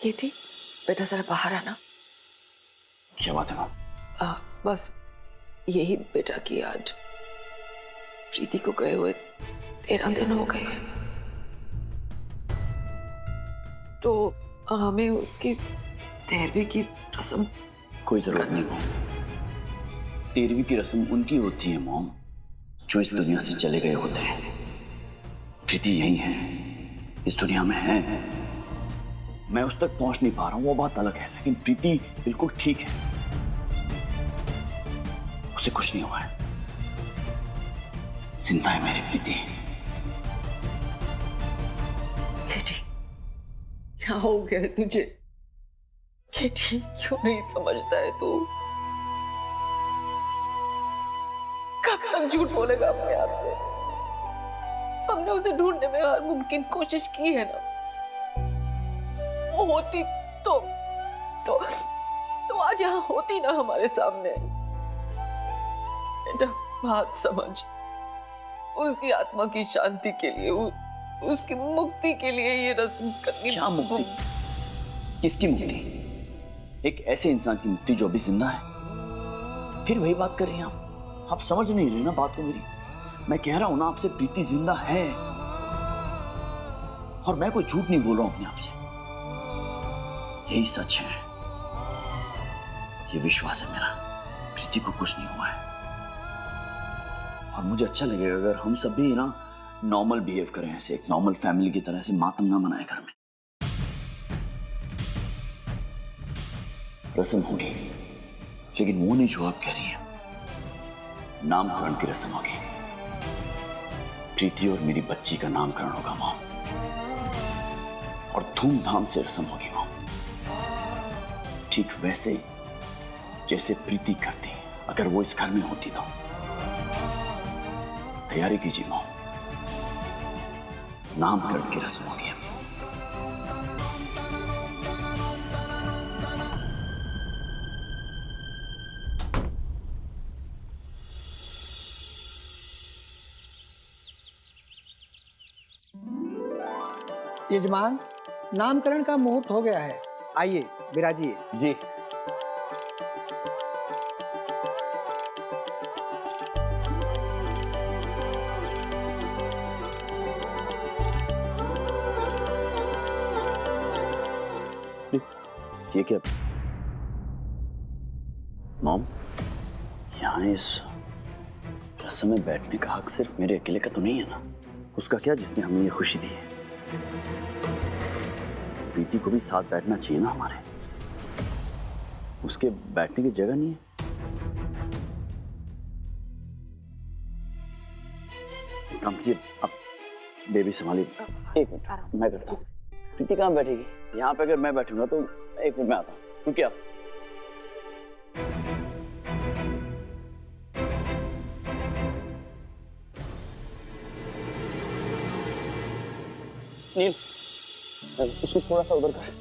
केटी, बेटा जरा बाहर आना। क्या बात है माँ? बस यही बेटा की आज प्रीति को गए हुए 13 दिन हो गए हैं, तो हमें उसकी 13वीं की रस्म। कोई जरूरत नहीं मॉम। 13वीं की रस्म उनकी होती है मॉम जो इस दुनिया से चले गए होते हैं। प्रीति यही है, इस दुनिया में है। मैं उस तक पहुंच नहीं पा रहा हूं, वो बात अलग है, लेकिन प्रीति बिल्कुल ठीक है, उसे कुछ नहीं हुआ है। जिंदा है मेरी प्रीति। केटी, क्या हो गया है तुझे? केटी, क्यों नहीं समझता है तू? कब तक झूठ बोलेगा अपने आप से? हमने उसे ढूंढने में हर मुमकिन कोशिश की है ना। वो होती तो आज यहाँ होती ना हमारे सामने। बेटा बात समझ, उसकी आत्मा की शांति के लिए, उसकी मुक्ति के लिए ये रस्म करनी। क्या मुक्ति? किसकी मुक्ति? एक ऐसे इंसान की मुक्ति जो अभी जिंदा है। फिर वही बात कर रही हैं आप समझ नहीं रही ना बात को मेरी। मैं कह रहा हूं ना आपसे, प्रीति जिंदा है और मैं कोई झूठ नहीं बोल रहा हूं अपने आप से। यही सच है, ये विश्वास है मेरा, प्रीति को कुछ नहीं हुआ है। और मुझे अच्छा लगेगा अगर हम सभी ना नॉर्मल बिहेव करें, ऐसे एक नॉर्मल फैमिली की तरह से मातम ना मनाए घर में। रस्म होगी, लेकिन वो नहीं जो आप कह रही हैं। नामकरण की रस्म होगी। प्रीति और मेरी बच्ची का नामकरण होगा मॉम, और धूमधाम से रस्म होगी मॉम, ठीक वैसे जैसे प्रीति करती अगर वो इस घर में होती तो। तैयारी कीजिए मॉम, नामकरण की रस्म होगी। यजमान, नामकरण का मुहूर्त हो गया है, आइए विराजिए। जी। ये क्या मॉम, यहाँ इस रस्म में बैठने का हक सिर्फ मेरे अकेले का तो नहीं है ना? उसका क्या जिसने हमें ये खुशी दी है? प्रीति को भी साथ बैठना चाहिए ना हमारे। उसके बैठने की जगह नहीं है। काम कीजिए, आप बेबी संभालिए। एक मिनट मैं करता हूँ। प्रीति कहाँ बैठेगी? यहाँ पे अगर मैं बैठूंगा तो एक मिनट में आता हूँ, रुकिए आप। नील, उसको थोड़ा सा उधर कर।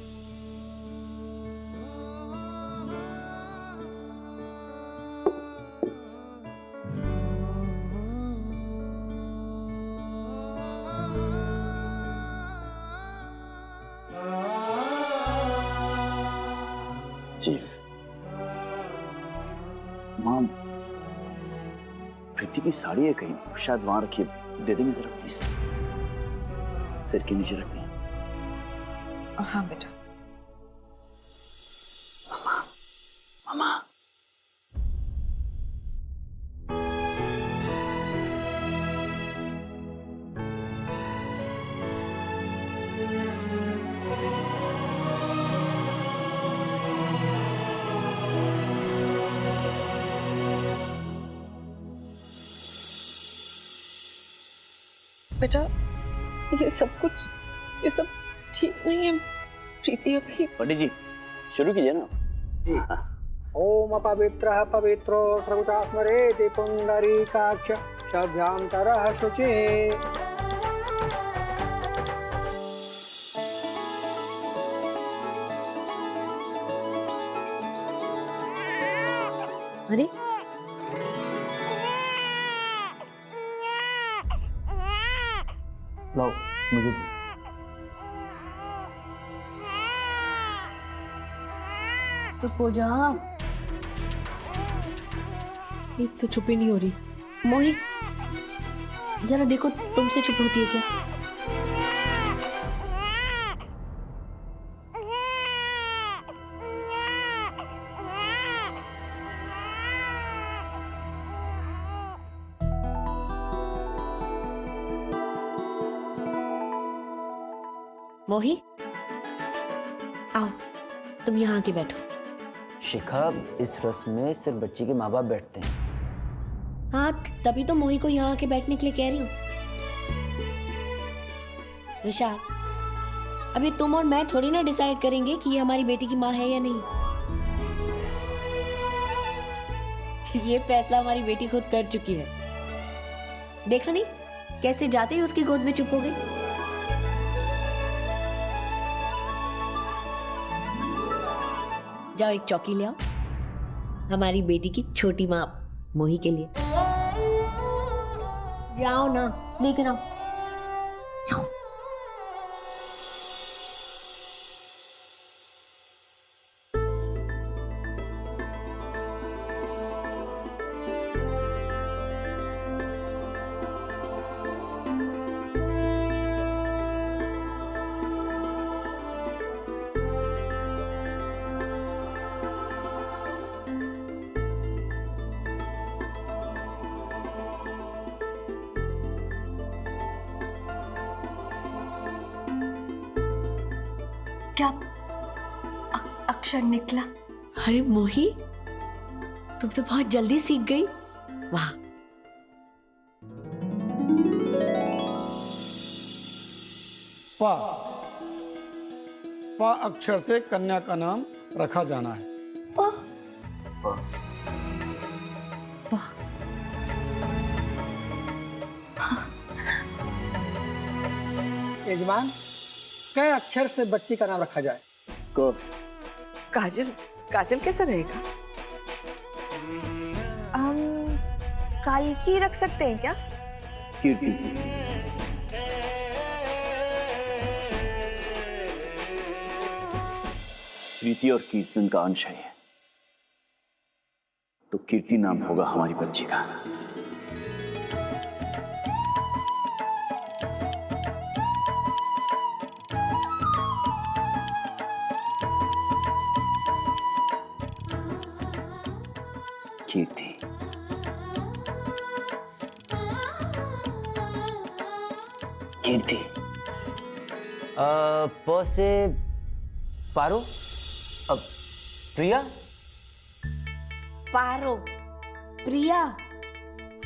जी माम, प्रीति की साड़ी है कहीं, शायद वहां रखिए, दे देंगे जरा प्लीज। सिर के नीचे रखनी है। हाँ बेटा। मामा, मामा। बेटा ये सब ठीक नहीं है। प्रीति अभी। पंडित जी शुरू कीजिए ना। जी। ओम पवित्रः पवित्रो सर्वथा स्मरेति पुंडरीकाक्ष शभ्यांतरः शुचिः। अरे लाओ मुझे। चुप हो जा। एक तो चुप ही नहीं हो रही। मोही, जरा देखो तुमसे चुप होती है क्या? मोही, आओ तुम यहाँ आके बैठो। शिखा, इस रस्म में सिर्फ बच्ची के माँ बाप बैठते हैं। हाँ, तभी तो मोही को यहाँ आके बैठने के लिए कह रही हूँ। विशाल, अभी तुम और मैं थोड़ी ना डिसाइड करेंगे कि ये हमारी बेटी की माँ है या नहीं। ये फैसला हमारी बेटी खुद कर चुकी है। देखा नहीं कैसे जाते ही उसकी गोद में चुप हो गई। जाओ एक चौकी ले आओ, हमारी बेटी की छोटी माँ मोही के लिए। जाओ ना, लेकर आओ। जाओ। क्या अक्षर निकला? अरे मोही, तुम तो बहुत जल्दी सीख गई। वाह। पा पा अक्षर से कन्या का नाम रखा जाना है। यजमान, क्या अक्षर से बच्ची का नाम रखा जाए? को काजल। काजल कैसा रहेगा? हम काल्की रख सकते हैं क्या? कीर्ति। प्रीति और कीर्ति उनका अंश है, तो कीर्ति नाम होगा हमारी बच्ची का। कीर्ति। कीर्ति। प से पारो। अब प्रिया। पारो, प्रिया।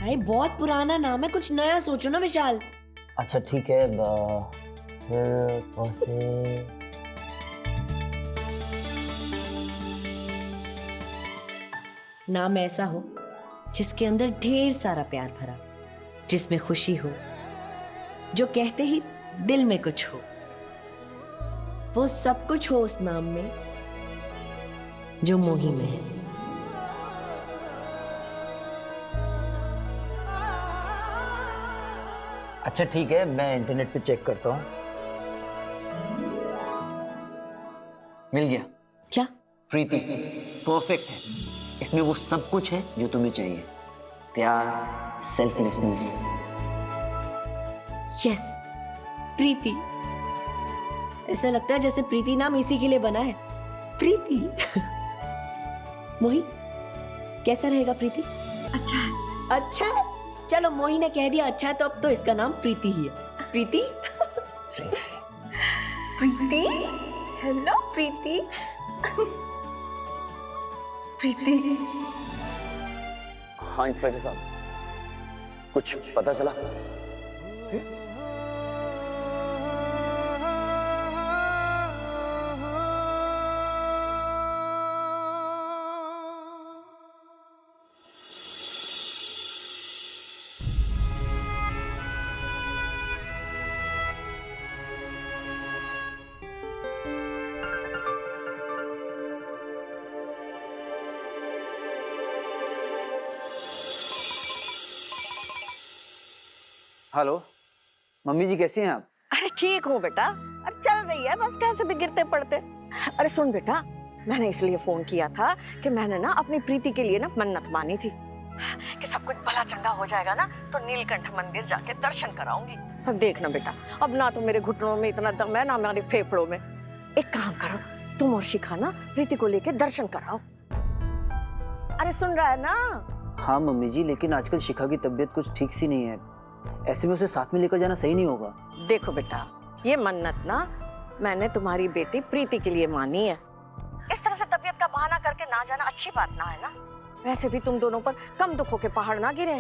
हाय, बहुत पुराना नाम है, कुछ नया सोचो ना विशाल। अच्छा ठीक है, फिर प से नाम ऐसा हो जिसके अंदर ढेर सारा प्यार भरा, जिसमें खुशी हो, जो कहते ही दिल में कुछ हो। वो सब कुछ हो उस नाम में जो मोही में है। अच्छा ठीक है, मैं इंटरनेट पे चेक करता हूँ। मिल गया। क्या? प्रीति परफेक्ट है। इसमें वो सब कुछ है जो तुम्हें चाहिए। प्यार, सेल्फलेसनेस। यस, प्रीति। ऐसा लगता है जैसे प्रीति नाम इसी के लिए बना है। प्रीति। मोही, कैसा रहेगा प्रीति? अच्छा है। अच्छा है। चलो, मोही ने कह दिया अच्छा है, तो अब तो इसका नाम प्रीति ही है। प्रीति। प्रीति। हेलो प्रीति। प्रीति। हाँ इंस्पेक्टर साहब, कुछ पता चला? हेलो मम्मी जी, कैसी हैं आप? अरे ठीक हूँ बेटा। अरे चल रही है बस, कैसे भी गिरते पड़ते। अरे सुन बेटा, मैंने इसलिए फोन किया था कि मैंने ना अपनी प्रीति के लिए ना मन्नत मानी थी कि सब कुछ भला चंगा हो जाएगा ना तो नीलकंठ मंदिर जाके दर्शन कराऊंगी। अब देखना बेटा, अब ना तो मेरे घुटनों में इतना दम है ना मेरे फेफड़ों में। एक काम करो, तुम और शिखा ना प्रीति को लेके दर्शन कराओ। अरे सुन रहा है ना? हाँ मम्मी जी, लेकिन आजकल शिखा की तबीयत कुछ ठीक सी नहीं है, ऐसे में उसे साथ में लेकर जाना सही नहीं होगा। देखो बेटा, ये मन्नत ना मैंने तुम्हारी बेटी प्रीति के लिए मानी है। इस तरह से तबीयत का बहाना करके ना जाना अच्छी बात ना है ना। वैसे भी तुम दोनों पर कम दुखों के पहाड़ ना गिरे।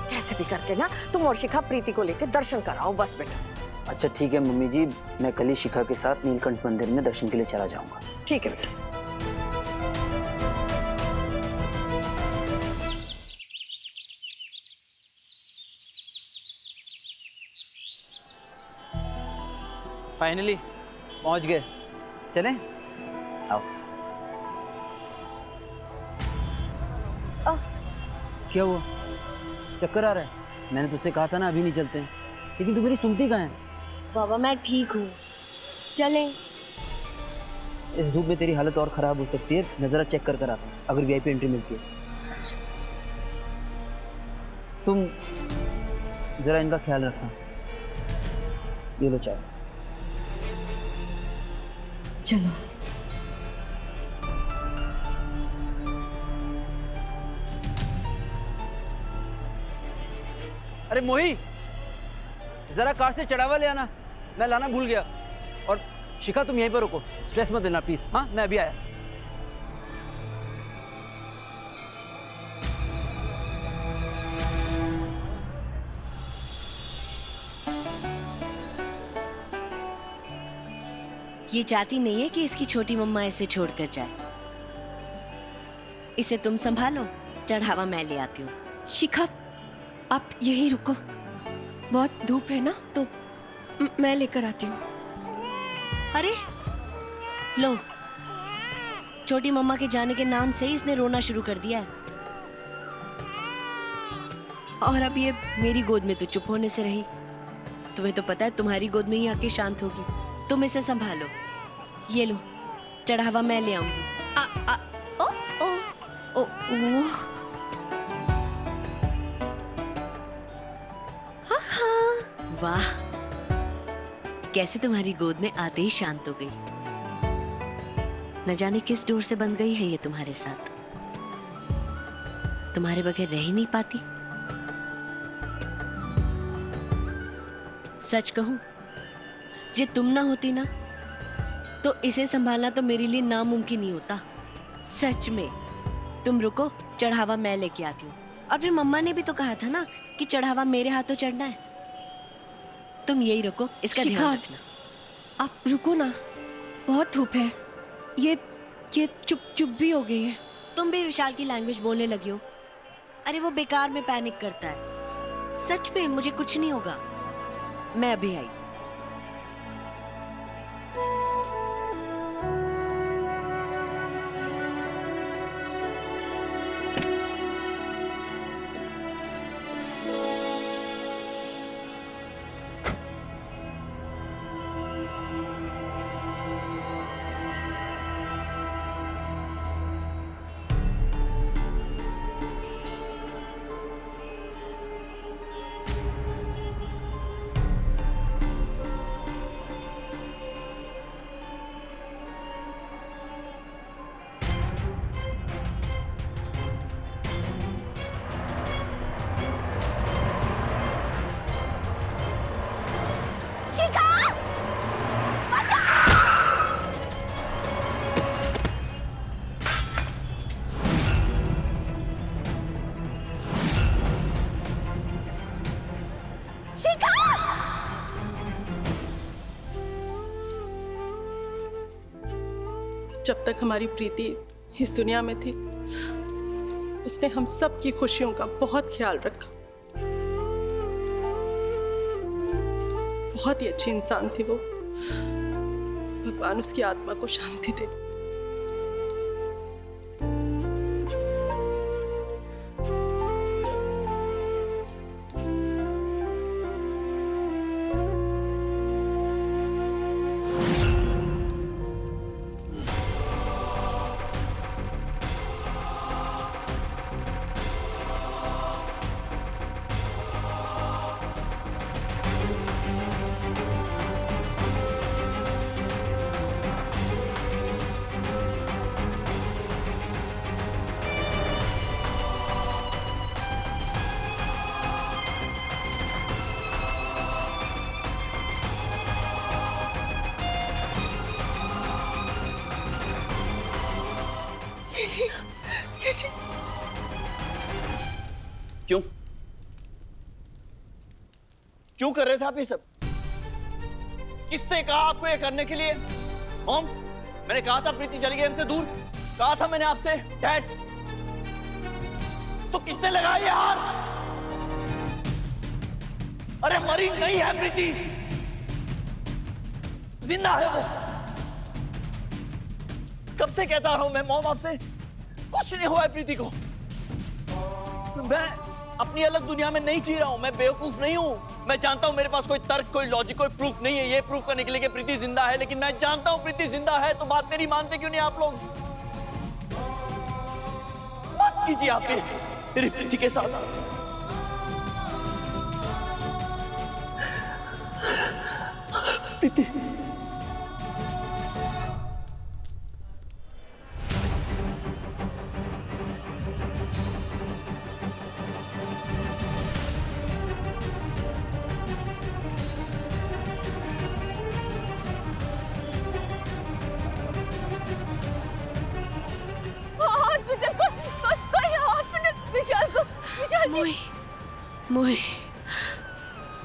कैसे भी करके ना तुम और शिखा प्रीति को लेकर दर्शन कराओ बस बेटा। अच्छा ठीक है मम्मी जी, मैं कल ही शिखा के साथ नीलकंठ मंदिर में दर्शन के लिए चला जाऊंगा। ठीक है बेटा। फाइनली पहुंच गए, चलें? आओ। क्या हुआ, चक्कर आ रहा है? मैंने तुझसे कहा था ना अभी नहीं चलते हैं, लेकिन तू मेरी सुनती कहाँ है? बाबा मैं ठीक हूँ, चलें। इस धूप में तेरी हालत और खराब हो सकती है, मैं जरा चेक कर आता हूँ अगर वीआईपी एंट्री मिलती है। तुम जरा इनका ख्याल रखना। ये लो चाय। चलो। अरे मोही, जरा कार से चढ़ावा ले आना, मैं लाना भूल गया। और शिखा तुम यहीं पर रुको, स्ट्रेस मत लेना प्लीज। हाँ मैं अभी आया। ये चाहती नहीं है कि इसकी छोटी मम्मा इसे छोड़कर जाए। इसे तुम संभालो, चढ़ावा मैं ले आती हूँ। शिखा आप यहीं रुको, बहुत धूप है ना, तो मैं लेकर आती हूँ। अरे लो, छोटी मम्मा के जाने के नाम से ही इसने रोना शुरू कर दिया है। और अब ये मेरी गोद में तो चुप होने से रही। तुम्हें तो पता है तुम्हारी गोद में ही आके शांत होगी। तुम इसे संभालो। ये लो, चढ़ावा मैं ले आऊंगी। ओ ओ ओ ओ वाह, कैसे तुम्हारी गोद में आते ही शांत हो गई। न जाने किस डोर से बंध गई है ये तुम्हारे साथ। तुम्हारे बगैर रह ही नहीं पाती। सच कहूं, जे तुम ना होती ना तो इसे संभालना तो मेरे लिए नामुमकिन ही होता। सच में। तुम रुको, चढ़ावा मैं लेके आती हूँ। और फिर मम्मा ने भी तो कहा था ना कि चढ़ावा मेरे हाथों चढ़ना है। तुम यही रुको, इसका ध्यान रखना। आप रुको ना, बहुत धूप है। ये चुप भी हो गई है। तुम भी विशाल की लैंग्वेज बोलने लगी हो। अरे वो बेकार में पैनिक करता है। सच में मुझे कुछ नहीं होगा। मैं अभी आई। जब तक हमारी प्रीति इस दुनिया में थी, उसने हम सब की खुशियों का बहुत ख्याल रखा। बहुत ही अच्छी इंसान थी वो। भगवान उसकी आत्मा को शांति दे। ये ठीक। क्यों क्यों कर रहे थे आप ये सब? किसने कहा आपको ये करने के लिए? मॉम, मैंने कहा था प्रीति चली गई हमसे दूर, कहा था मैंने आपसे। डैड, तो किसने लगाया ये हार? अरे मरी नहीं है प्रीति, जिंदा है वो। कब से कहता रहा हूं मैं मॉम आपसे, कुछ नहीं हुआ है प्रीति को। मैं अपनी अलग दुनिया में नहीं जी रहा हूं, मैं बेवकूफ नहीं हूं। मैं जानता हूं मेरे पास कोई तर्क, कोई लॉजिक, कोई प्रूफ नहीं है ये प्रूफ करने के लिए कि प्रीति जिंदा है, लेकिन मैं जानता हूं प्रीति जिंदा है। तो बात मेरी मानते क्यों नहीं आप लोग? बात कीजिए आप भी मेरी प्रीति के साथ। प्रीति,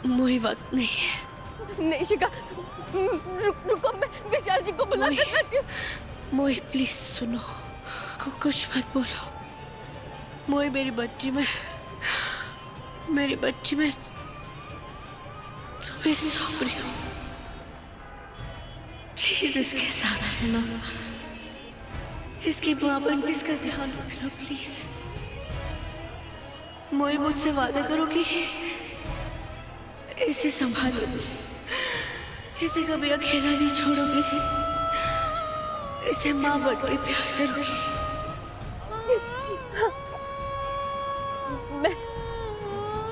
मोही वक्त नहीं है। नहीं शिखा, रुको, मैं विशाल जी को बुला कर लाती हूँ। मोही प्लीज सुनो, कुछ मत बोलो। मोही मेरी बच्ची में तुम्हें सौंप रही हूँ। प्लीज इसके साथ रहना, इसकी माँ बन के इसका ध्यान रखना प्लीज। मोही मुझसे वादा करोगी इसे संभालोगी, इसे कभी अकेला नहीं छोड़ोगी, इसे माँ बन के प्यार करोगी।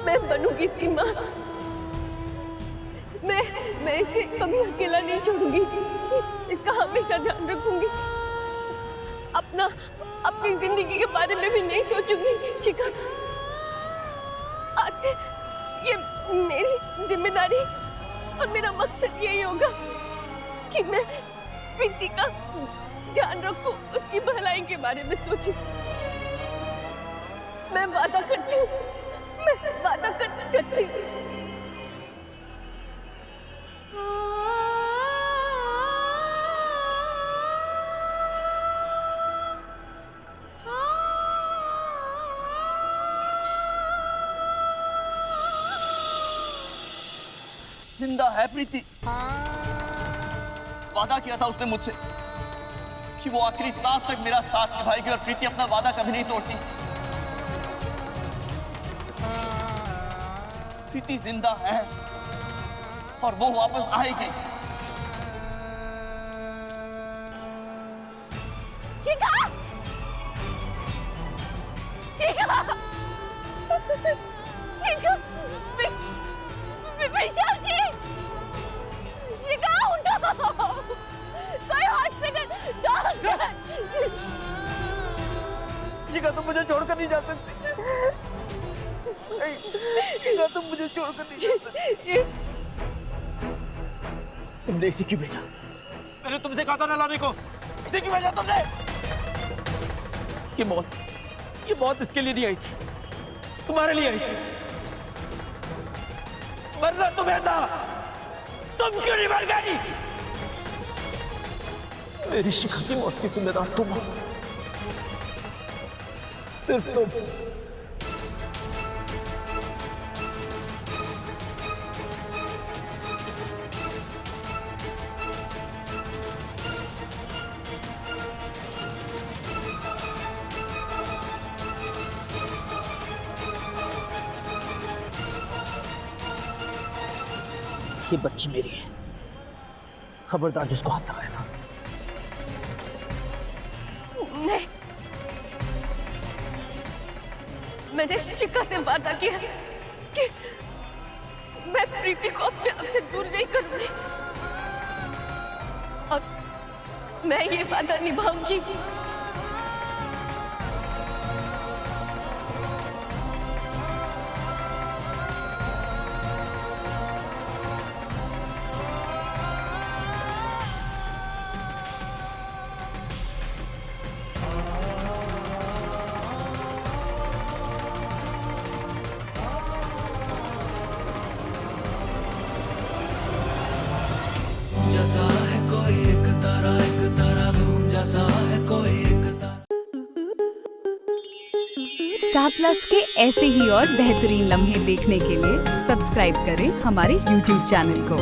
मैं बनूंगी इसकी माँ। मैं इसे कभी अकेला नहीं छोड़ूंगी, इसका हमेशा ध्यान रखूंगी। अपनी जिंदगी के बारे में भी नहीं सोचूंगी। शिखा, आज से ये मेरी जिम्मेदारी और मेरा मकसद यही होगा कि मैं प्रीति का ध्यान रखूं, उसकी भलाई के बारे में सोचूं। मैं वादा करती हूँ, मैं वादा करती हूँ। जिंदा है प्रीति। वादा किया था उसने मुझसे कि वो आखिरी सांस तक मेरा साथ निभाएगी, और प्रीति अपना वादा कभी नहीं तोड़ती। प्रीति जिंदा है और वो वापस आएगी। शिखा! शिखा! शिखा! विशाल जी! शिखा, उठो! कोई हॉस्पिटल, डॉक्टर! शिखा, तुम मुझे छोड़कर नहीं जा सकती। शिखा, तुम मुझे छोड़कर नहीं जा सकती। तुमने इसे क्यों भेजा? मैंने तुमसे कहा था ना लाने को। इसे क्यों भेजा तुमने? ये मौत इसके लिए नहीं आई थी, तुम्हारे लिए आई थी। मरना तुम्हें था, तुम क्यों नहीं मर गई? मेरी शिखा की मौत की जिम्मेदार तुम हो, सिर्फ तुम। ये बच्ची मेरी है, खबरदार जिसको हाथ लगाया था। नहीं, मैंने शिखा से वादा किया कि मैं प्रीति को अपने आप से दूर नहीं करूंगी, और मैं ये वादा निभाऊंगी। स्टार प्लस के ऐसे ही और बेहतरीन लम्हे देखने के लिए सब्सक्राइब करें हमारे YouTube चैनल को।